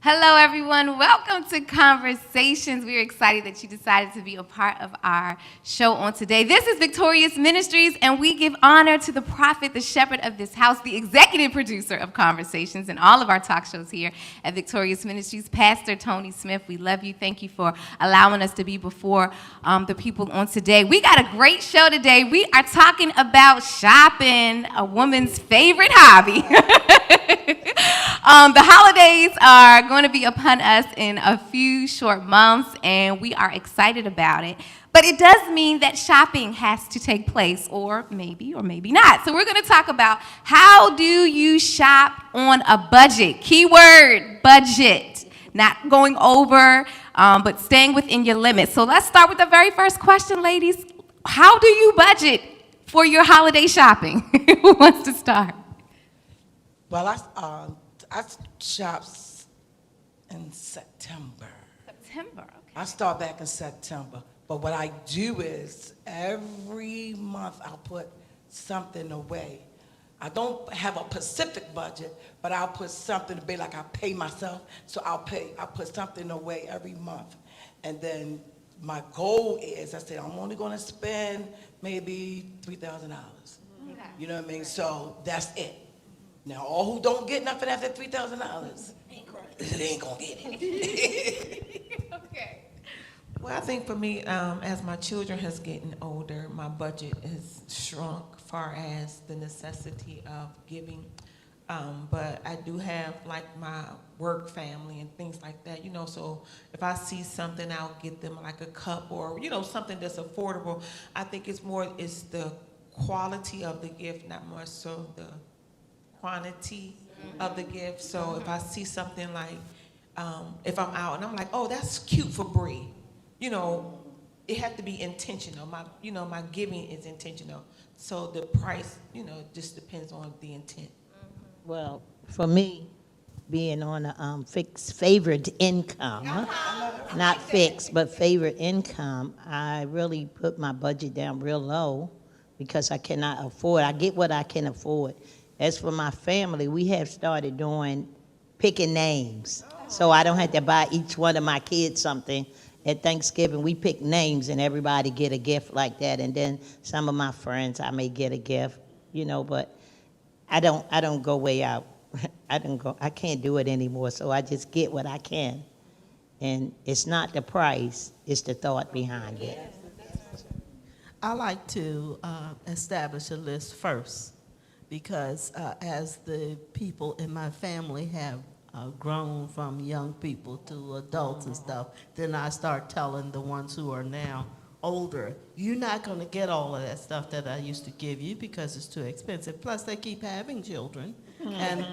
Hello, everyone. Welcome to Conversations. We're excited that you decided to be a part of our show on today. This is Victorious Ministries, and we give honor to the prophet, the shepherd of this house, the executive producer of Conversations and all of our talk shows here at Victorious Ministries, Pastor Tony Smith. We love you. Thank you for allowing us to be before the people on today. We got a great show today. We are talking about shopping, a woman's favorite hobby. The holidays are going to be upon us in a few short months, and we are excited about it. But it does mean that shopping has to take place, or maybe not. So we're going to talk about how do you shop on a budget. Keyword, budget. Not going over, but staying within your limits. So let's start with the very first question, ladies. How do you budget for your holiday shopping? Who wants to start? Well, I shop in September. September, okay. I start back in September. But what I do is every month I'll put something away. I don't have a specific budget, but I'll put something to be like I pay myself. So I'll put something away every month. And then my goal is, I said, I'm only going to spend maybe $3,000. Okay. You know what I mean? So that's it. Now, all who don't get nothing after $3,000, they ain't gonna get it. Okay. Well, I think for me, as my children has getting older, my budget has shrunk far as the necessity of giving. But I do have like my work family and things like that, you know, so if I see something, I'll get them like a cup or, you know, something that's affordable. I think it's the quality of the gift, not more so the quantity of the gift. So if I see something like, if I'm out and I'm like, oh, that's cute for Bree, you know, it has to be intentional. My giving is intentional. So the price, you know, just depends on the intent. Well, for me, being on a fixed favored income, not fixed, but favored income, I really put my budget down real low because I cannot afford. I get what I can afford. As for my family, we have started picking names. So I don't have to buy each one of my kids something. At Thanksgiving, we pick names and everybody get a gift like that. And then some of my friends, I may get a gift, you know, but I don't go way out. I can't do it anymore. So I just get what I can. And it's not the price, it's the thought behind it. I like to establish a list first. Because as the people in my family have grown from young people to adults and stuff, then I start telling the ones who are now older, you're not going to get all of that stuff that I used to give you because it's too expensive. Plus, they keep having children. And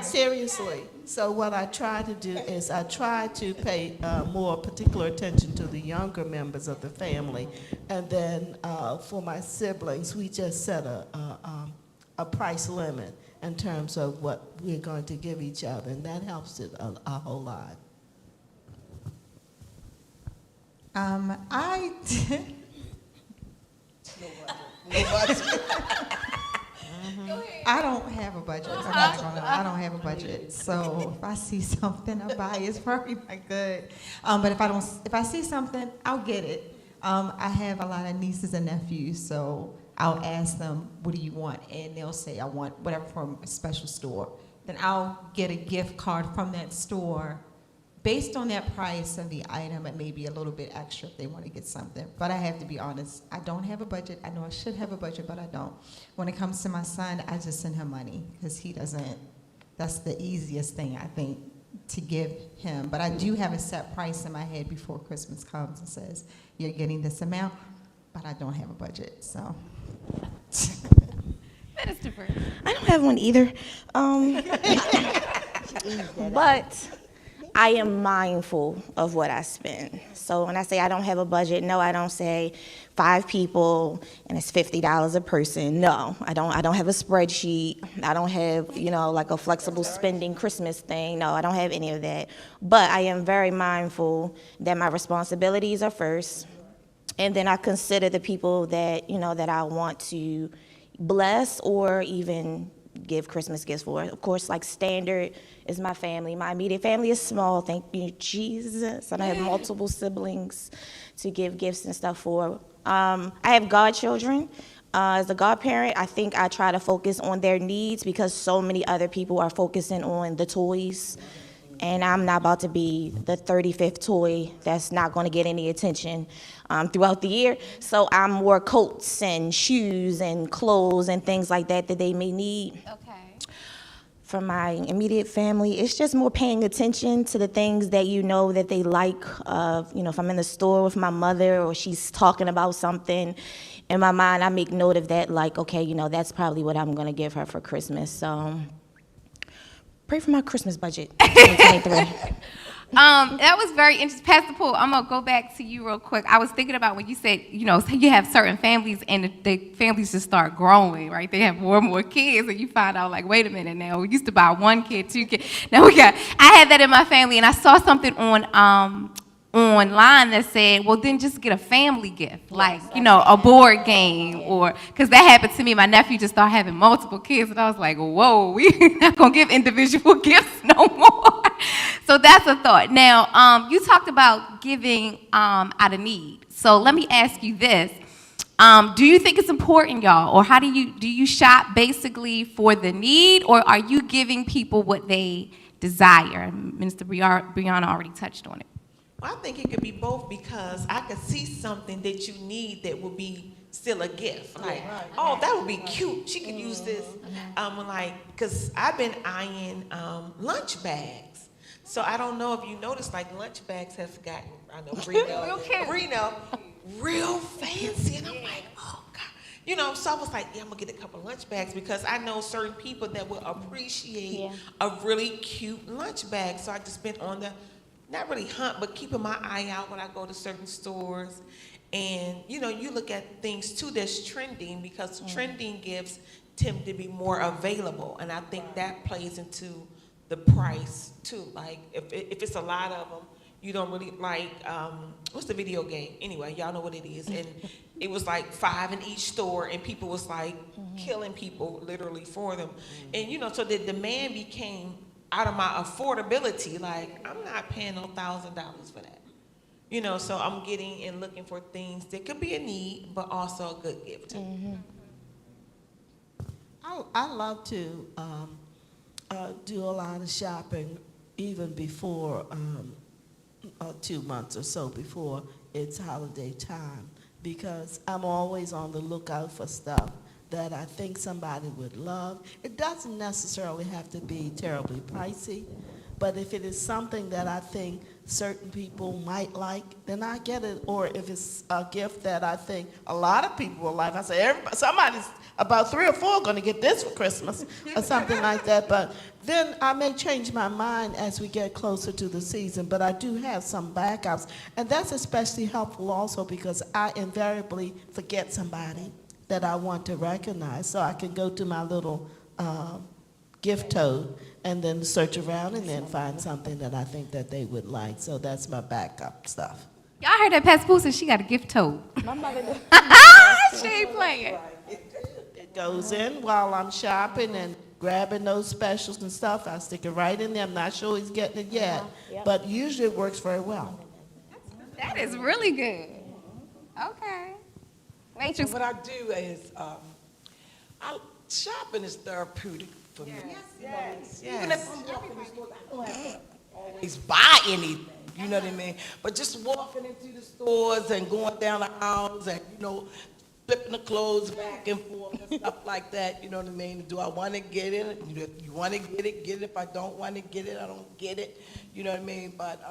seriously. So what I try to do is I try to pay more particular attention to the younger members of the family. And then for my siblings, we just set a price limit in terms of what we're going to give each other. And that helps it a whole lot. I don't have a budget. I'm not gonna lie. I don't have a budget. So if I see something, I buy it. It's probably not good. But if I see something, I'll get it. I have a lot of nieces and nephews, so I'll ask them, "What do you want?" And they'll say, "I want whatever from a special store." Then I'll get a gift card from that store. Based on that price of the item, it may be a little bit extra if they want to get something. But I have to be honest, I don't have a budget. I know I should have a budget, but I don't. When it comes to my son, I just send him money because he doesn't, that's the easiest thing, I think, to give him. But I do have a set price in my head before Christmas comes and says, you're getting this amount, but I don't have a budget, so. Minister Bird. I don't have one either. But I am mindful of what I spend. So when I say I don't have a budget, no, I don't say 5 people and it's $50 a person. No, I don't have a spreadsheet. I don't have, like a flexible spending Christmas thing. No, I don't have any of that. But I am very mindful that my responsibilities are first. And then I consider the people that, that I want to bless or even give Christmas gifts for. Of course, like standard is my family. My immediate family is small, thank you, Jesus. And I have multiple siblings to give gifts and stuff for. I have godchildren. As a godparent, I think I try to focus on their needs because so many other people are focusing on the toys. And I'm not about to be the 35th toy that's not going to get any attention throughout the year. So I'm more coats and shoes and clothes and things like that that they may need. Okay. For my immediate family, it's just more paying attention to the things that you know that they like. If I'm in the store with my mother or she's talking about something, in my mind I make note of that, like, okay, that's probably what I'm going to give her for Christmas. So pray for my Christmas budget, 2023. That was very interesting. Pastor Paul, I'm going to go back to you real quick. I was thinking about when you said, you have certain families and the families just start growing, right? They have more and more kids and you find out, like, wait a minute now, we used to buy 1 kid, 2 kids. Now I had that in my family, and I saw something online that said, well, then just get a family gift, like, a board game, or, because that happened to me. My nephew just started having multiple kids, and I was like, whoa, we're not going to give individual gifts no more. So that's a thought. Now, you talked about giving out of need. So let me ask you this. Do you think it's important, y'all, or how do you shop basically for the need, or are you giving people what they desire? Minister Brianna already touched on it. Well, I think it could be both, because I could see something that you need that would be still a gift. Like, oh, that would be cute. She could use this. Because I've been eyeing lunch bags. So I don't know if you noticed, like, lunch bags have gotten, I know, real fancy. And I'm like, oh, God. So I was like, yeah, I'm going to get a couple lunch bags, because I know certain people that will appreciate a really cute lunch bag. So I just been on the, not really hunt, but keeping my eye out when I go to certain stores. And, you look at things, too, that's trending, because trending gifts tend to be more available. And I think that plays into the price, too. Like, if it's a lot of them, you don't really like, what's the video game? Anyway, y'all know what it is. And it was like 5 in each store, and people was like killing people literally for them. And, so the demand became out of my affordability. Like, I'm not paying no $1,000 for that. So I'm getting and looking for things that could be a need, but also a good gift, too. I love to do a lot of shopping even before 2 months or so before it's holiday time, because I'm always on the lookout for stuff that I think somebody would love. It doesn't necessarily have to be terribly pricey, but if it is something that I think certain people might like, then I get it. Or if it's a gift that I think a lot of people will like, I say, somebody's about 3 or 4 going to get this for Christmas or something like that. But then I may change my mind as we get closer to the season, but I do have some backups. And that's especially helpful also because I invariably forget somebody that I want to recognize. So I can go to my little gift tote and then search around and then find something that I think that they would like. So that's my backup stuff. Y'all heard that Pastor Pooh said she got a gift tote. My mother did. She ain't playing. It goes in while I'm shopping and grabbing those specials and stuff. I stick it right in there. I'm not sure he's getting it yet, but usually it works very well. That is really good. Okay. Matrix. What I do is, shopping is therapeutic for me. Yes. Even if I'm walking in the store, I don't have to always buy anything, you know what I mean? But just walking into the stores and going down the aisles and, flipping the clothes back and forth and stuff like that, you know what I mean? Do I want to get it? If you want to get it, get it. If I don't want to get it, I don't get it, you know what I mean? But,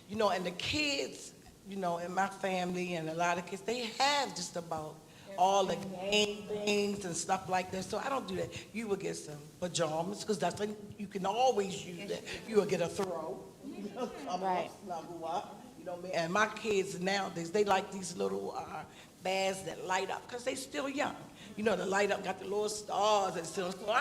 and the kids, in my family and a lot of kids, they have just about all the game things and stuff like that. So I don't do that. You will get some pajamas, because that's when you can always use that. You will get a throw, Right. snuggle up, you know what I mean? And my kids nowadays, they like these little bags that light up, because they still young. you know, the light up got the little stars and stuff. So I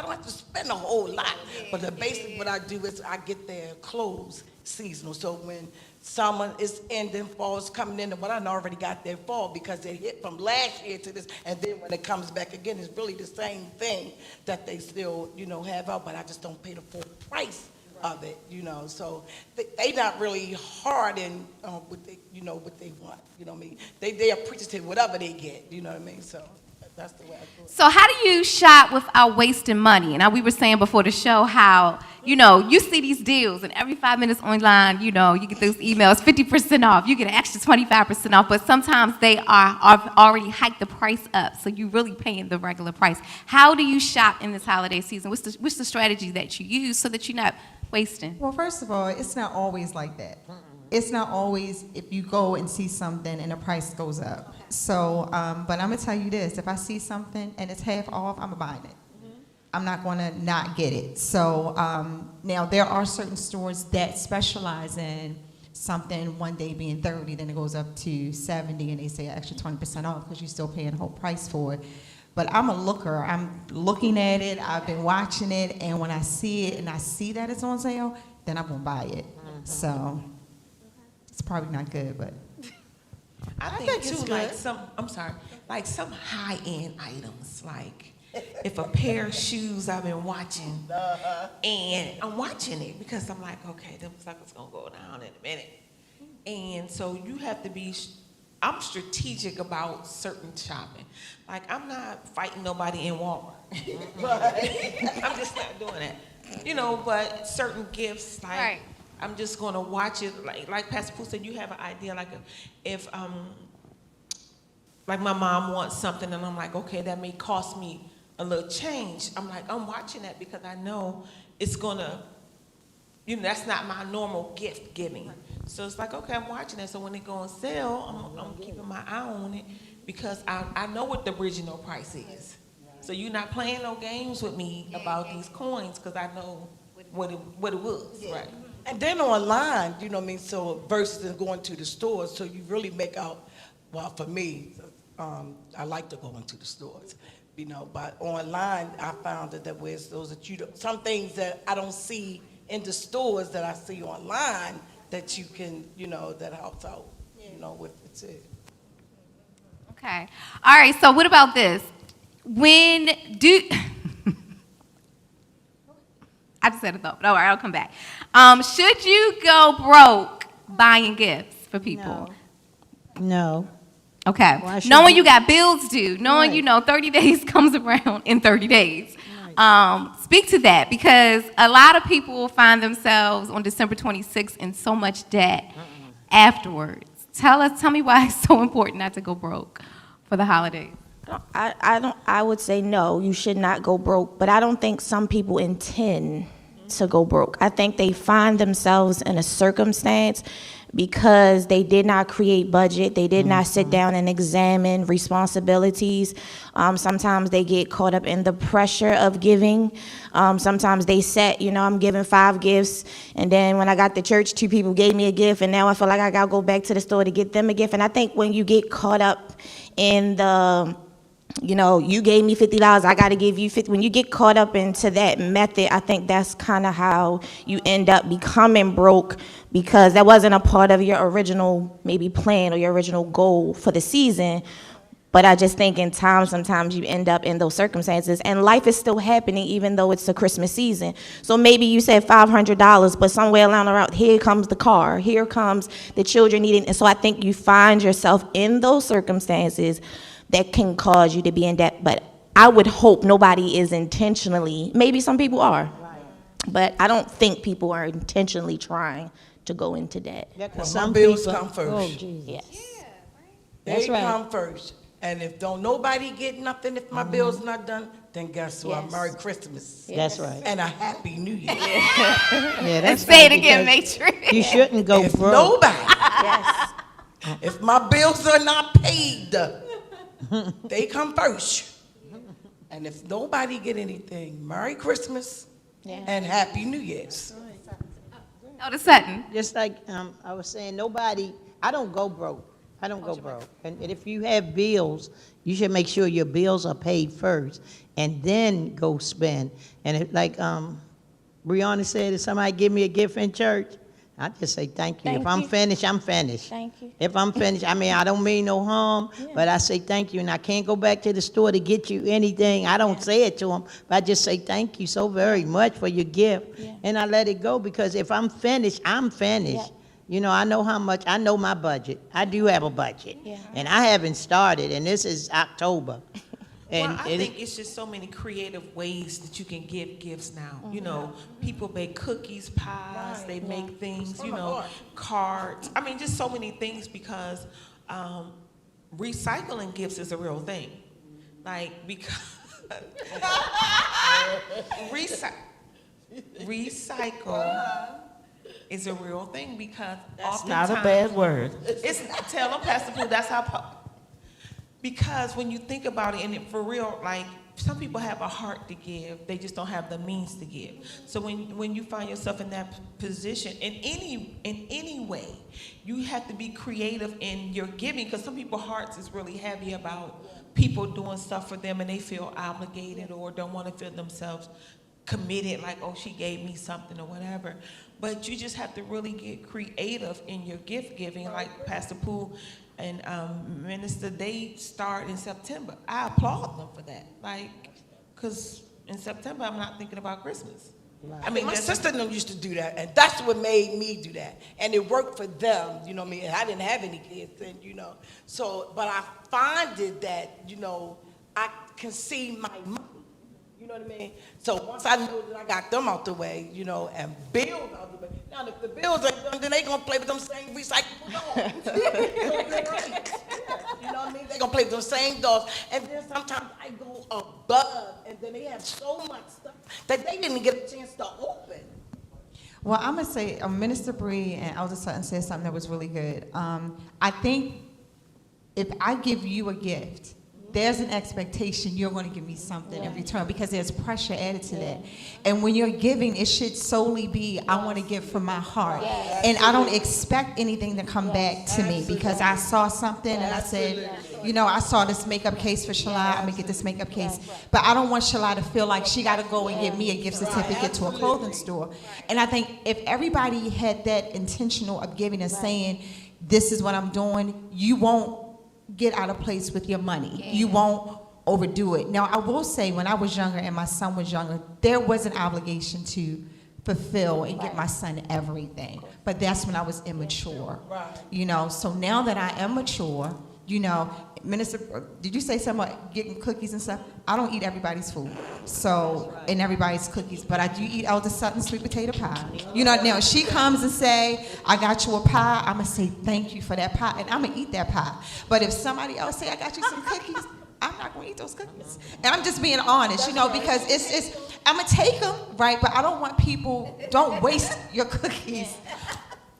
don't have to spend a whole lot. But the basic what I do is I get their clothes seasonal. So when summer is ending, fall is coming in, and what I already got their fall because they hit from last year to this, and then when it comes back again, it's really the same thing that they still, you know, have out, but I just don't pay the full price of it, you know. So they not really hard in what they, you know, what they want, you know what I mean. They appreciate whatever they get, you know what I mean. So that's the way I do it. So how do you shop without wasting money? And we were saying before the show how, you know, you see these deals and every 5 minutes online, you know, you get those emails, 50% off, you get an extra 25% off, but sometimes they are already hiked the price up, so you're really paying the regular price. How do you shop in this holiday season? What's the strategy that you use so that you're not wasting? Well, first of all, it's not always like that. It's not always if you go and see something and the price goes up. So, but I'm gonna tell you this: if I see something and it's half off, I'm buying it. I'm not gonna not get it. So now there are certain stores that specialize in something one day being 30, then it goes up to 70, and they say extra 20% off because you're still paying the whole price for it. But I'm a looker. I'm looking at it. I've been watching it, and when I see it and I see that it's on sale, then I'm gonna buy it. So it's probably not good, but I think too, like some high-end items, like if a pair of shoes I've been watching, and I'm watching it because I'm like, okay, them suckers gonna go down in a minute, and so you have to be. I'm strategic about certain shopping. Like I'm not fighting nobody in Walmart. I'm just not doing that, you know. But certain gifts, like. Right. I'm just going to watch it, like Pastor Pooh said, you have an idea, like if like my mom wants something and I'm like, okay, that may cost me a little change. I'm like, I'm watching that because I know it's going to, you know, that's not my normal gift giving. So it's like, okay, I'm watching it. So when it go on sale, I'm keeping my eye on it because I know what the original price is. So you're not playing no games with me about these coins because I know what it was, right? And then online, you know what I mean, so versus going to the stores, so you really make out, well, for me, I like to go into the stores, you know, but online, I found that there's those that some things that I don't see in the stores that I see online that you can, you know, that helps out, you know, with it too. Okay. All right, so what about this? I just said a thought, but all right, I'll come back. Should you go broke buying gifts for people? No. Okay. Why should Knowing you? you got bills due, knowing Right. you know 30 days comes around in 30 days. Speak to that because a lot of people will find themselves on December 26th in so much debt afterwards. Tell me why it's so important not to go broke for the holidays. I would say no, you should not go broke, but I don't think some people intend to go broke. I think they find themselves in a circumstance because they did not create budget, they did not sit down and examine responsibilities. Sometimes they get caught up in the pressure of giving. Sometimes they set, you know, I'm giving 5 gifts, and then when I got to church, 2 people gave me a gift, and now I feel like I gotta go back to the store to get them a gift. And I think when you get caught up in the, you know, you gave me $50, I got to give you 50. When you get caught up into that method, I think that's kind of how you end up becoming broke because that wasn't a part of your original maybe plan or your original goal for the season. But I just think in time, sometimes you end up in those circumstances and life is still happening even though it's the Christmas season. So maybe you said $500, but somewhere along the route, here comes the car, here comes the children needing. And so I think you find yourself in those circumstances that can cause you to be in debt. But I would hope nobody is intentionally, maybe some people are, but I don't think people are intentionally trying to go into debt. Yeah, 'cause Well, some my bills people- come first. Oh, Jesus. Yes. That's They right. come first. And if don't nobody get nothing, if my bill's not done, then guess what? Yes. Merry Christmas. That's right. And a Happy New Year. Yeah, that's Say it right, again, because Matrix. You shouldn't go If broke. nobody, Yes. if my bills are not paid, they come first. And if nobody get anything, Merry Christmas and Happy New Year's. Elder Sutton. Just like I was saying, I don't go broke. I don't go broke. And if you have bills, you should make sure your bills are paid first and then go spend. And if, like Brianna said, if somebody give me a gift in church, I just say thank you. Thank If I'm you. finished, I'm finished. Thank you. If I'm finished, I mean, I don't mean no harm, but I say thank you. And I can't go back to the store to get you anything. I don't say it to them, but I just say thank you so very much for your gift. Yeah. And I let it go because if I'm finished, I'm finished. Yeah. You know, I know how much, I know my budget. I do have a budget. Yeah. And I haven't started, and this is October. And Well, I think it's just so many creative ways that you can give gifts now. You know, people bake cookies, pies, they make things, you know, cards. I mean, just so many things because recycling gifts is a real thing. Like, because recycle is a real thing because That's not a oftentimes- bad word. It's, tell them, Pastor Pooh, that's how, because when you think about it, and it, for real, like, some people have a heart to give, they just don't have the means to give. So when you find yourself in that position, in any way, you have to be creative in your giving, because some people's hearts is really heavy about people doing stuff for them and they feel obligated or don't want to feel themselves committed, like, oh, she gave me something or whatever. But you just have to really get creative in your gift giving, like Pastor Pooh and Minister, they start in September. I applaud them for that, like, because in September I'm not thinking about Christmas. I mean, My that's- sister and them used to do that, and that's what made me do that. And it worked for them, you know what I mean? And I didn't have any kids then, you know. So, but I find it that, you know, I can see my money, you know what I mean? So once I know that I got them out the way, you know, and bills out the way. Now, if the bills ain't done, then they gonna play with them same recyclable dolls. You know what I mean? They gonna play with them same dolls. And then sometimes I go above, and then they have so much stuff that they didn't get a chance to open. Well, I'm gonna say, Minister Bree and Elder Sutton said something that was really good. I think if I give you a gift, there's an expectation you're going to give me something in return because there's pressure added to that. And when you're giving, it should solely be, I want to give from my heart. And I don't expect anything to come back to me because I saw something and I said, you know, I saw this makeup case for Shalai, I'm going to get this makeup case. But I don't want Shalai to feel like she got to go and give me a gift certificate to a clothing store. And I think if everybody had that intentional of giving and saying, this is what I'm doing, you won't get out of place with your money. You won't overdo it. Now, I will say, when I was younger and my son was younger, there was an obligation to fulfill and get my son everything. But that's when I was immature. You know, so now that I am mature, you know, Minister, did you say something about getting cookies and stuff? I don't eat everybody's food, so, and everybody's cookies, but I do eat Elder Sutton's sweet potato pie. You know, now if she comes and say, I got you a pie, I'm gonna say thank you for that pie, and I'm gonna eat that pie. But if somebody else say, I got you some cookies, I'm not gonna eat those cookies. And I'm just being honest, you know, because it's I'm gonna take them, right, but I don't want people, don't waste your cookies.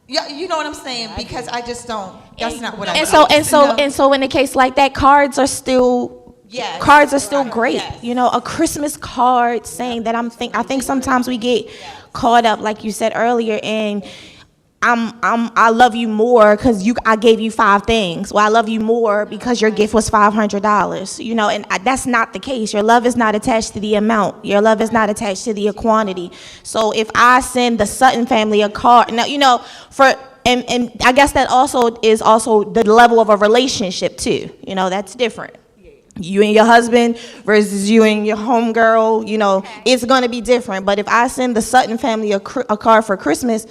Yeah, you know what I'm saying? Because I just don't. That's not what I. And so in a case like that, cards are still Yes. cards are still great. Yes. You know, a Christmas card saying that I think sometimes we get caught up, like you said earlier, in I love you more because I gave you 5 things. Well, I love you more because your gift was $500. You know, and that's not the case. Your love is not attached to the amount. Your love is not attached to the quantity. So if I send the Sutton family a card, now, you know, and I guess that is also the level of a relationship too. You know, that's different. You and your husband versus you and your homegirl, you know, it's going to be different. But if I send the Sutton family a card for Christmas,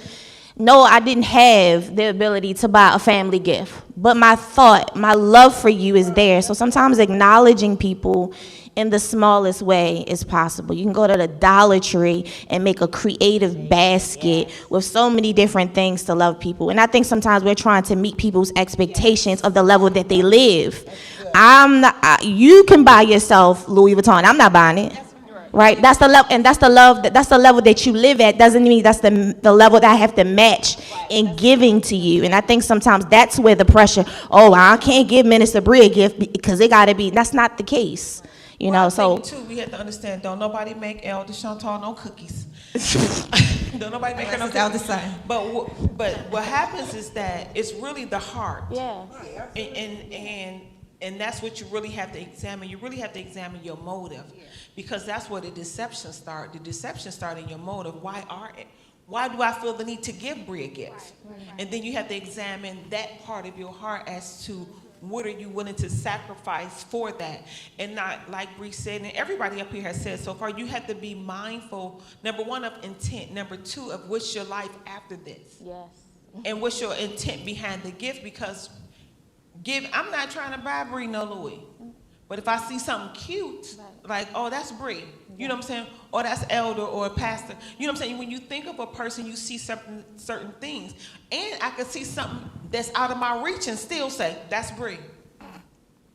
no, I didn't have the ability to buy a family gift. But my love for you is there. So sometimes acknowledging people in the smallest way is possible. You can go to the Dollar Tree and make a creative basket with so many different things to love people. And I think sometimes we're trying to meet people's expectations of the level that they live. You can buy yourself Louis Vuitton. I'm not buying it. Right? That's the level, and that's the level that you live at. Doesn't mean that's the level that I have to match in giving to you. And I think sometimes that's where the pressure, oh, I can't give Minister Bree a gift because it gotta be, that's not the case. You know, I so think too, we have to understand, don't nobody make Elder Chantal no cookies. Don't nobody make her no Alexis eldest son. But what happens is that it's really the heart. Yeah. And that's what you really have to examine. You really have to examine your motive, because that's where the deception starts. The deception starts in your motive. Why do I feel the need to give Bria gifts? And then you have to examine that part of your heart as to what are you willing to sacrifice for that? And not, like Bree said, and everybody up here has said so far, you have to be mindful, number one, of intent. Number two, of what's your life after this. Yes. And what's your intent behind the gift? Because I'm not trying to buy Bree no Louis. But if I see something cute, like, oh, that's Bree, you know what I'm saying? Or that's elder or pastor. You know what I'm saying? When you think of a person, you see certain things. And I could see something that's out of my reach and still say, that's Bree.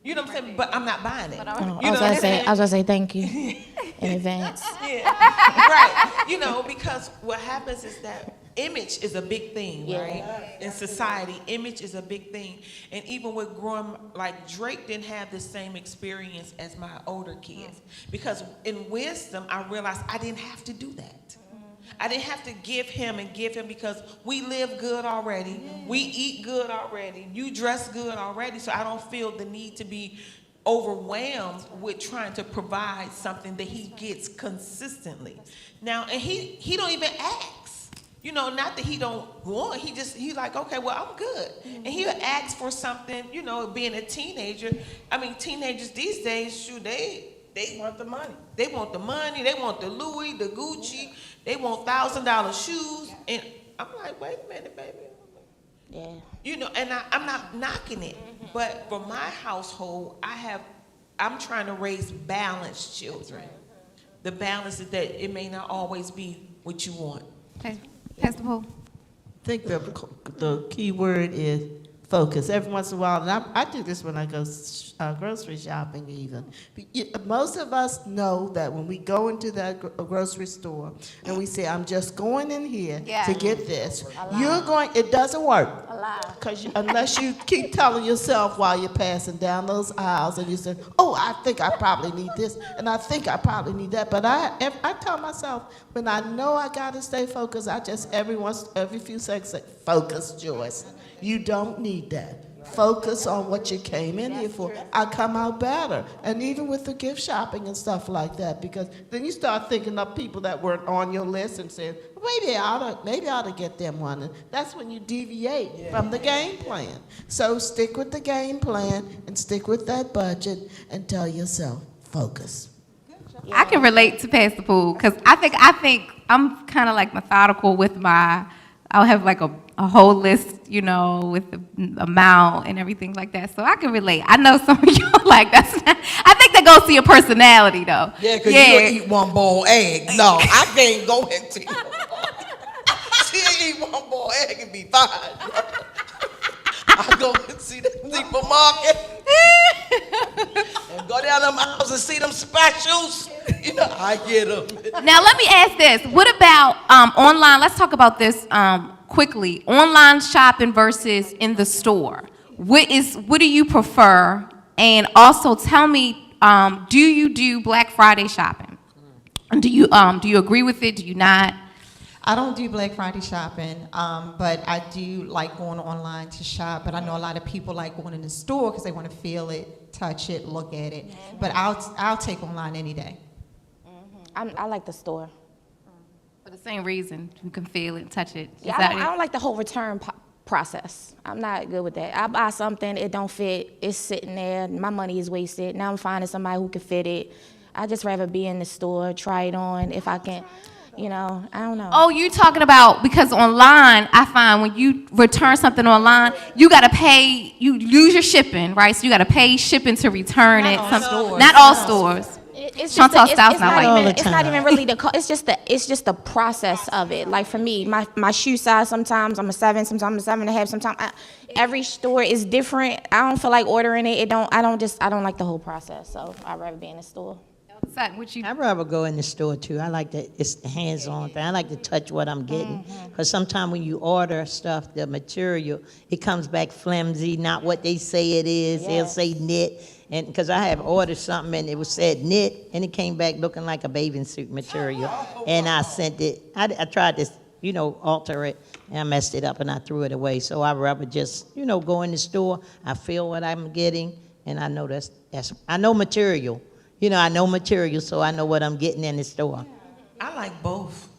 You know what I'm saying? But I'm not buying it. I was gonna say thank you in advance. Yeah, right. You know, because what happens is that image is a big thing, right? In society, image is a big thing. And even with growing, like Drake didn't have the same experience as my older kids. Because in wisdom, I realized I didn't have to do that. I didn't have to give him because we live good already. We eat good already. You dress good already. So I don't feel the need to be overwhelmed with trying to provide something that he gets consistently. Now, and he don't even ask. You know, not that he don't want, he like, okay, well, I'm good. And he'll ask for something, you know, being a teenager. I mean, teenagers these days, shoot, they want the money. They want the money, they want the Louis, the Gucci, they want $1,000 shoes. And I'm like, wait a minute, baby. Yeah. You know, and I'm not knocking it. But for my household, I'm trying to raise balanced children. The balance is that it may not always be what you want. Okay. Pastor Paul. I think the key word is focus. Every once in a while, and I do this when I go grocery shopping even. Most of us know that when we go into that grocery store and we say, I'm just going in here to get this, it doesn't work. Because unless you keep telling yourself while you're passing down those aisles and you say, oh, I think I probably need this, and I think I probably need that. But I tell myself, when I know I got to stay focused, I just every few seconds say, focus, Joyce. You don't need that. Focus on what you came in here for. I come out better. And even with the gift shopping and stuff like that, because then you start thinking of people that weren't on your list and saying, maybe I ought to get them one. And that's when you deviate from the game plan. So stick with the game plan and stick with that budget and tell yourself, focus. I can relate to Pastor Poole because I think I'm kind of like methodical with I'll have like a whole list, you know, with the amount and everything like that. So I can relate. I know some of you like that's not, I think that goes to your personality though. Yeah, because you don't eat one boiled egg. No, I can't go into you. She eat one boiled egg and be fine. I go and see the supermarket and go down them aisles and see them specials. You know, I get them. Now let me ask this. What about online? Let's talk about this quickly. Online shopping versus in the store. What do you prefer? And also tell me, do you do Black Friday shopping? And do you agree with it? Do you not? I don't do Black Friday shopping, but I do like going online to shop. But I know a lot of people like going in the store because they want to feel it, touch it, look at it. But I'll take online any day. I like the store. For the same reason, you can feel it, touch it. Yeah, I don't like the whole return process. I'm not good with that. I buy something, it don't fit, it's sitting there, my money is wasted. Now I'm finding somebody who can fit it. I just rather be in the store, try it on if I can. You know, I don't know. Oh, you talking about, because online, I find when you return something online, you got to pay, you lose your shipping, right? So you got to pay shipping to return it. Not all stores. It's Chantal just Stout's not like that. it's not even really it's just the process of it. Like for me, my shoe size, sometimes I'm a 7, sometimes I'm a 7.5, sometimes every store is different. I don't feel like ordering it. I don't like the whole process. So I'd rather be in the store. I'd rather go in the store too. I like it's the hands-on thing. I like to touch what I'm getting. Because sometimes when you order stuff, the material, it comes back flimsy, not what they say it is. Yeah. They'll say knit. And because I have ordered something and it was said knit, and it came back looking like a bathing suit material. And I sent it. I tried to, alter it, and I messed it up and I threw it away. So I'd rather just, go in the store, I feel what I'm getting, and I know I know material. I know material, so I know what I'm getting in the store. I like both.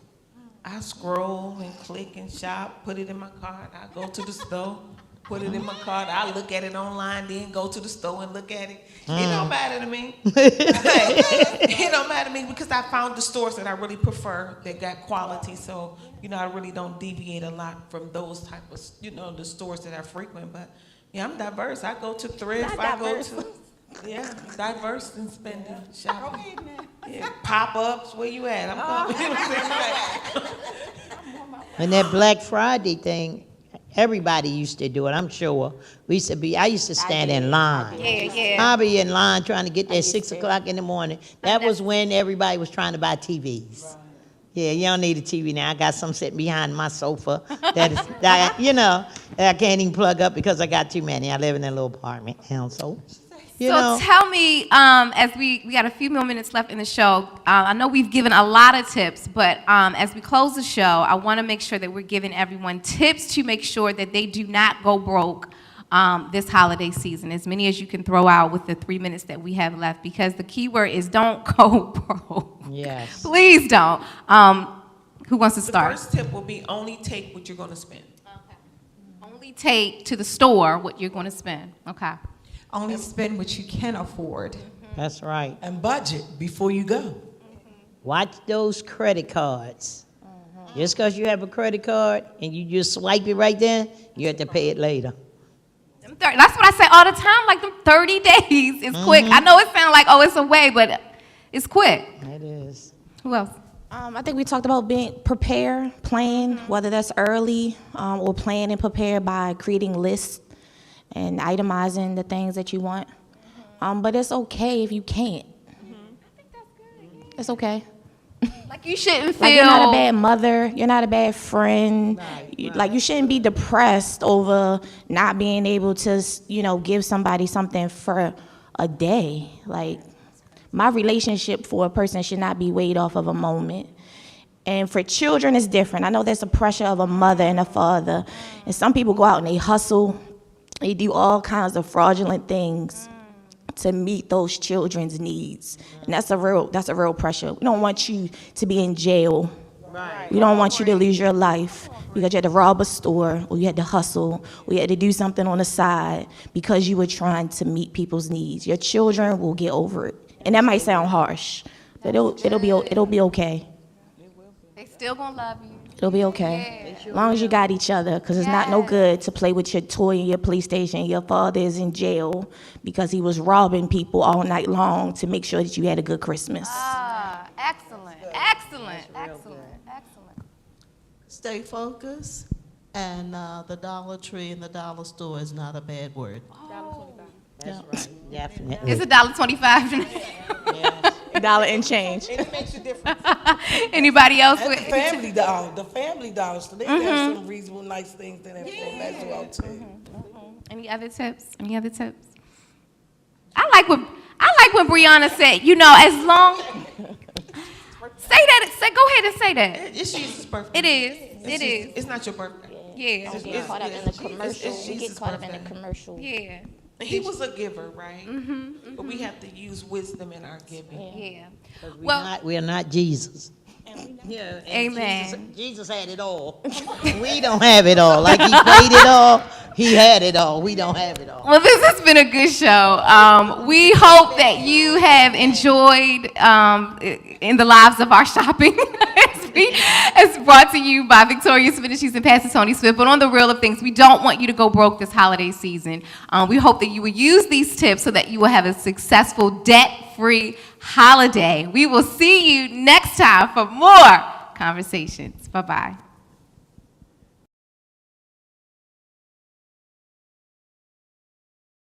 I scroll and click and shop, put it in my cart. I go to the store, put it in my cart. I look at it online, then go to the store and look at it. It don't matter to me. It don't matter to me because I found the stores that I really prefer that got quality. So, I really don't deviate a lot from those type of, the stores that I frequent. But yeah, I'm diverse. I go to thrift. Diverse in spending, shopping. Yeah, pop-ups, where you at? I'm coming. And that Black Friday thing, everybody used to do it, I'm sure. I used to stand in line. Yeah. I'll be in line trying to get there 6 o'clock in the morning. That was when everybody was trying to buy TVs. Yeah, you don't need a TV now. I got some sitting behind my sofa that I can't even plug up because I got too many. I live in a little apartment now, so. So tell me, as we got a few more minutes left in the show, I know we've given a lot of tips, but as we close the show, I want to make sure that we're giving everyone tips to make sure that they do not go broke this holiday season, as many as you can throw out with the 3 minutes that we have left, because the key word is don't go broke. Yes. Please don't. Who wants to The start? first tip will be only take what you're going to spend. Okay. Only take to the store what you're going to spend. Okay. Only spend what you can afford. That's right. And budget before you go. Watch those credit cards. Just because you have a credit card and you just swipe it right there, you have to pay it later. That's what I say all the time, like them 30 days is quick. I know it sounds like, it's a way, but it's quick. It is. Who else? I think we talked about being prepared, plan, whether that's early or plan and prepare by creating lists and itemizing the things that you want. But it's okay if you can't. I think that's good. It's okay. Like you shouldn't feel Like you're not a bad mother, you're not a bad friend. Like you shouldn't be depressed over not being able to, give somebody something for a day. Like my relationship for a person should not be weighed off of a moment. And for children, it's different. I know there's a pressure of a mother and a father. And some people go out and they hustle. They do all kinds of fraudulent things to meet those children's needs. And that's a real pressure. We don't want you to be in jail. Right. We don't want you to lose your life because you had to rob a store or you had to hustle or you had to do something on the side because you were trying to meet people's needs. Your children will get over it. And that might sound harsh, but it'll be okay. they still gonna love you. It'll be okay. As long as you got each other, because it's not no good to play with your toy and your PlayStation. Your father is in jail because he was robbing people all night long to make sure that you had a good Christmas. Excellent. Stay focused, and the Dollar Tree and the dollar store is not a bad word. That's right. Definitely. It's $1.25. Dollar and change. It makes a difference. Anybody else? And With, the family dollar store, they have some reasonable, nice things in it for as well too. Any other tips? I like what Brianna said. As long. Say that. Go ahead and say that. It's Jesus' birthday. It is. It's not your birthday. Yeah. Don't get caught up in the commercial. it's We get Jesus' caught up in the birthday. commercial. Yeah. He was a giver, right? But we have to use wisdom in our giving. Yeah. We are not Jesus. Yeah, and Amen. Jesus had it all. We don't have it all. Like he played it all, he had it all. We don't have it all. Well, this has been a good show. We hope that you have enjoyed in the lives of our shopping. It's brought to you by Victorious Ministries and Pastor Tony Swift. But on the real of things, we don't want you to go broke this holiday season. We hope that you will use these tips so that you will have a successful, debt-free holiday. We will see you next time for more conversations. Bye-bye.